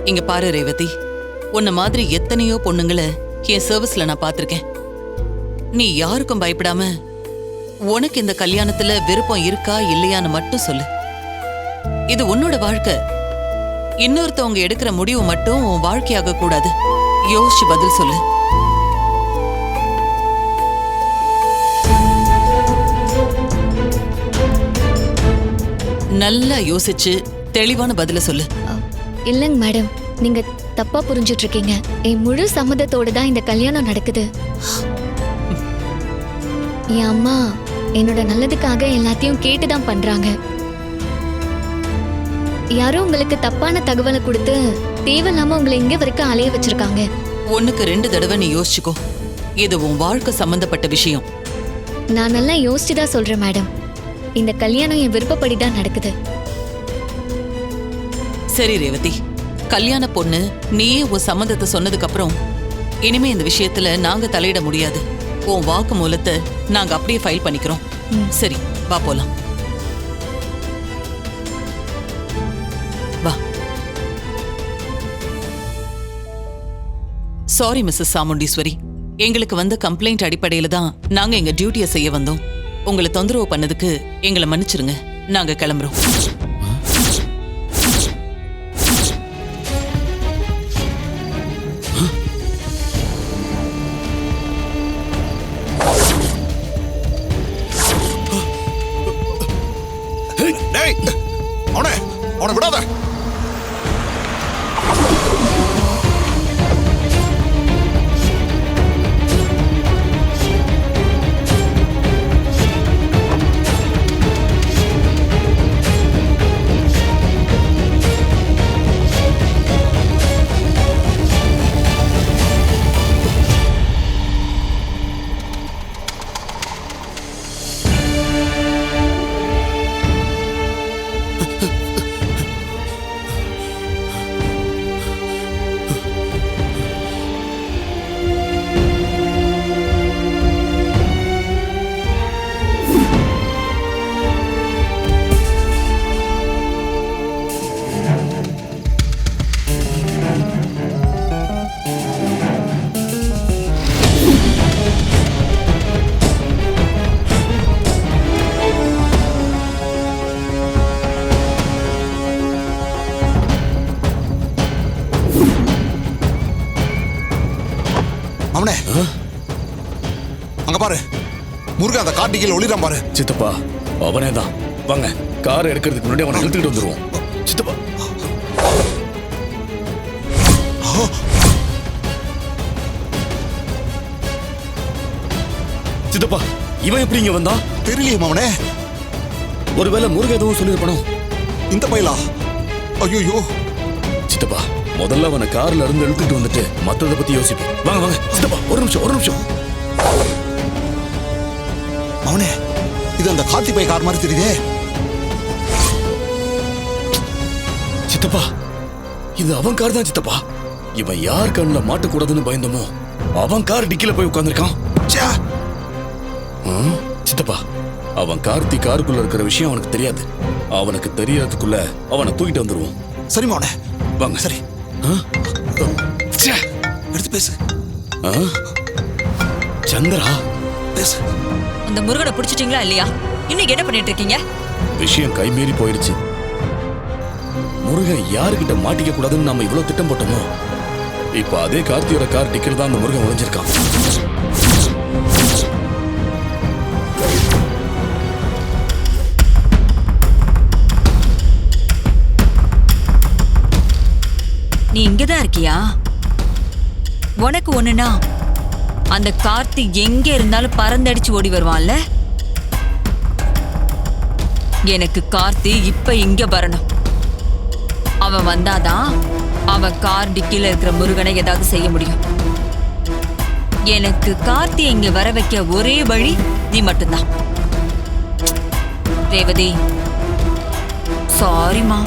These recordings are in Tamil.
இங்க பாரு ரேவதி, உன்ன மாதிரி எத்தனையோ பொண்ணுங்களை என் சர்வீஸ்ல நான் பார்த்திருக்கேன். நீ யாருக்கும் பயப்படாம உனக்கு இந்த கல்யாணத்துல விருப்பம் இருக்கா இல்லையான்னு மட்டும் சொல்லு. இது உன்னோட வாழ்க்கை. இன்னொருத்தவங்க எடுக்கிற முடிவு மட்டும் உன் வாழ்க்கையாக கூடாது. யோசிச்சு பதில் சொல்லு. நல்லா யோசிச்சு தெளிவான பதில சொல்லு. இல்லங்க மேடம், நீங்க தப்பா புரிஞ்சிட்டு இருக்கீங்க. என் முழு சம்மதத்தோட தான் இந்த கல்யாணம் நடக்குது. என் அம்மா என்னோட நல்லதுக்காக எல்லாத்தையும் கேட்டுதான் பண்றாங்க. யாரோ உங்களுக்கு தப்பான தகவலை கொடுத்து தேவையில்லாம உங்களை இங்க வரைக்கும் அலைய வச்சிருக்காங்க. ஒண்ணுக்கு 2 தடவை நீ யோசிச்சுக்கோ. இது உன் வாழ்க்கை சம்பந்தப்பட்ட விஷயம். நான் நல்லா யோசிச்சுதான் சொல்றேன் மேடம். இந்த கல்யாணம் என் விருப்பப்படிதான் நடக்குது. சரி ரேவதி, கல்யாண பொண்ணு நீயே உன் சம்மதத்தை சொன்னதுக்கு அப்புறம் இனிமே இந்த விஷயத்துல நாங்க தலையிட முடியாது. உன் வாக்கு மூலத்தை நாங்க அப்படியே ஃபைல் பண்ணிக்கிறோம். சரி, வா போலாம். வா. சாரி மிஸ்ஸஸ் சாமுண்டீஸ்வரி, எங்களுக்கு வந்த கம்ப்ளைண்ட் அடிப்படையில தான் நாங்க எங்க டியூட்டியை செய்ய வந்தோம். உங்களை தொந்தரவு பண்ணதுக்கு எங்களை மன்னிச்சிருங்க. நாங்க கிளம்புறோம். அவனை விடாத. அவனே அங்க பாரு, முருகன் அந்த காட்டிக்கீழ ஒளிரான் பாரு. சித்தப்பா, அவனே தான். வாங்க, கார் எடுக்கிறதுக்கு முன்னாடி அவனை இழுத்துக்கிட்டு வந்துருவோம். சித்தப்பா. சித்தப்பா, இவன் எப்படி இங்க வந்தா? தெரியலையே அவனே. ஒருவேளை முருகன் எதுவும் சொல்லிருப்பானோ? இந்த பையலா? ஐயோ சித்தப்பா, முதல்ல அவனை கார்ல இருந்து இழுத்துட்டு வந்துட்டு மத்தத பத்தி யோசிப்போம். வாங்க வாங்க சித்தப்பா, ஒரு நிமிஷம். அவனே, இது அந்த கார்த்தி பை கார் மாதிரி தெரியுதே. சித்தப்பா, இது அவன் கார் தான் சித்தப்பா. இவன் யார் கண்ணுல மாட்டக்கூடாதுன்னு பயந்தமோ அவன் கார் டிக்கில போய் உட்கார்ந்திருக்கான். சித்தப்பா, அவன் கார்த்தி காருக்குள்ள இருக்கிற விஷயம் அவனுக்கு தெரியாது. அவனுக்கு தெரியறதுக்குள்ள அவனை தூக்கிட்டு வந்துருவோம். சரி மவனே, வாங்க. சரி, எடுத்து பேசு. சந்திரா, பேசு. அந்த முருகனை பிடிச்சிட்டீங்களா இல்லையா? இன்னைக்கு என்ன பண்ணிட்டு இருக்கீங்க? விஷயம் கைமீறி போயிடுச்சு. முருகன் யாருக்கிட்ட மாட்டிக்க கூடாதுன்னு நாம இவ்வளவு திட்டம் போட்டோமோ, இப்ப அதே கார்த்தியோட கார் டிக்கெட் தான் அந்த முருகன் ஒளிஞ்சிருக்கான். நீ இங்கதான் இருக்கியா? உனக்கு ஒண்ணுனா அந்த கார்த்தி எங்க இருந்தாலும் பறந்தடிச்சு ஓடி வருவான்ல. எனக்கு கார்த்தி இப்ப இங்க வரணும். அவன் வந்தாதான் அவன் கார் டிக்கில இருக்கிற முருகனை ஏதாவது செய்ய முடியும். எனக்கு கார்த்தி இங்க வர வைக்க ஒரே வழி நீ மட்டும்தான். ரேவதி, சாரிமா.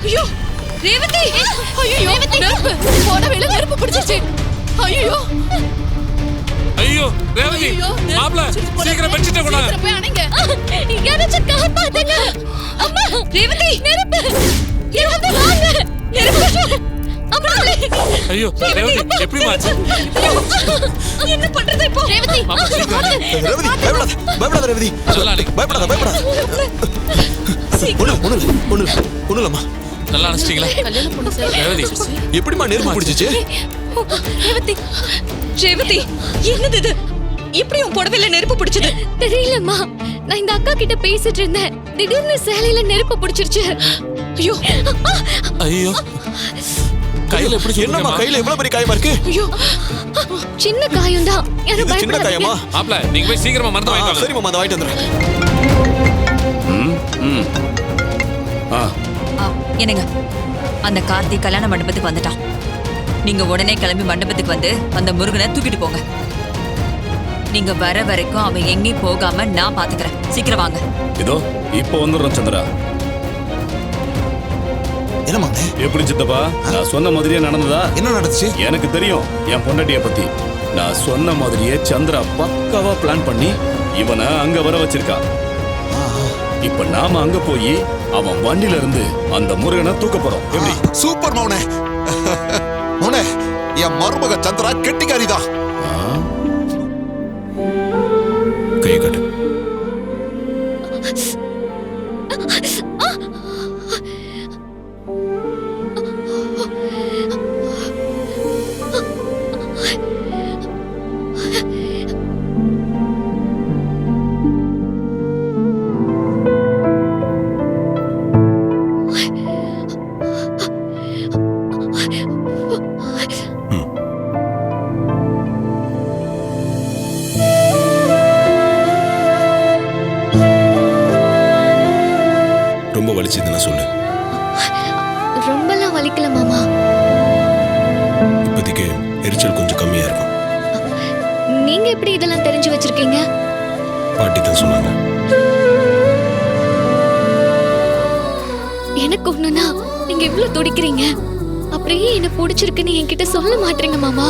ஐயோ ரேவதி ஐயோ நெருப்பு போடவேல நெருப்பு பிடிச்சிருச்சு ஐயோ ஐயோ ரேவதி மாப்ள சீக்கிரம் பெட்ஷீட்டை கொண்டு வா. போய் அணைங்க யாராச்சும் காப்பாத்துங்க அம்மா ரேவதி நெருப்பு ரேவதி வாங்க நெருப்பு அம்மா ஐயோ ரேவதி எப்படி மாச்சு? என்ன பண்றது இப்போ ரேவதி மாப்ள சீக்கிரம் ரேவதி பயப்படாத ரேவதி சொல்லலாம் நீ. பயப்படாத ஒண்ணுலம்மா நல்லா அனுப்பிச்சிட்டீங்களா? ரேவதி எப்படிமா நெருப்பு பிடிச்சிச்சு? ரேவதி ரேவதி என்னது இது இப்படி உன் புடவையில நெருப்பு பிடிச்சது தெரியலம்மா, நான் இந்த அக்கா கிட்ட பேசிட்டு இருந்தேன். திடீர்னு சேலையில நெருப்பு பிடிச்சிருச்சு. ஐயோ ஐயோ கையில எப்படி என்னம்மா கையில எவ்வளவு பெரிய காயமா இருக்கு? ஐயோ சின்ன காயம் தான், யாரும் இது சின்ன காயமா? பயப்படாதீங்க. மாப்ள நீங்க போய் சீக்கிரமா மருந்து வாங்கிட்டு வாங்க. சரி மாமா, அதை வாங்கிட்டு வந்துடுறேன். என்னங்க அந்த கார்த்திக் கல்யாண மண்டபத்துக்கு வந்துட்டான். நீங்க உடனே கிளம்பி மண்டபத்துக்கு வந்து அந்த முருகனை தூக்கிட்டு போங்க. நீங்க வர வரைக்கும் அவன் எங்கேயும் போகாம நான் பாத்துக்கிறேன். சீக்கிரம் வாங்க. இதோ இப்போ வந்துடுறோம் சந்திரா. என்னம்மா எப்படி சித்தப்பா, நான் சொன்ன மாதிரியே நடந்ததா? என்ன நடந்துச்சு? எனக்கு தெரியும் என் பொண்டாட்டிய பத்தி. நான் சொன்ன மாதிரியே சந்திரா பக்காவா பிளான் பண்ணி இவனை அங்க வர வச்சிருக்கா. இப்ப நாம அங்க போய் அவன் வண்டியில இருந்து அந்த முருகனை தூக்க போறோம். எப்படி? சூப்பர் மௌனே. மௌனே, என் மருமக சந்திரா கெட்டிக்காரிதான். கையை கட்டு. ரொம்ப வலிச்சதுன்னா சொல்லு. ரொம்பலாம் வலிக்கல மாமா. இப்போதைக்கு எரிச்சல் கொஞ்சம் கம்மியா இருக்கும். நீங்க எப்படி இதெல்லாம் தெரிஞ்சு வச்சிருக்கீங்க? பாட்டி தான் சொன்னாங்க. எனக்கு ஒண்ணுனா நீங்க இவ்ளோ துடிக்கிறீங்க, அப்படியே என்ன பிடிச்சிருக்குன்னு என்கிட்ட சொல்ல மாட்டீங்க மாமா.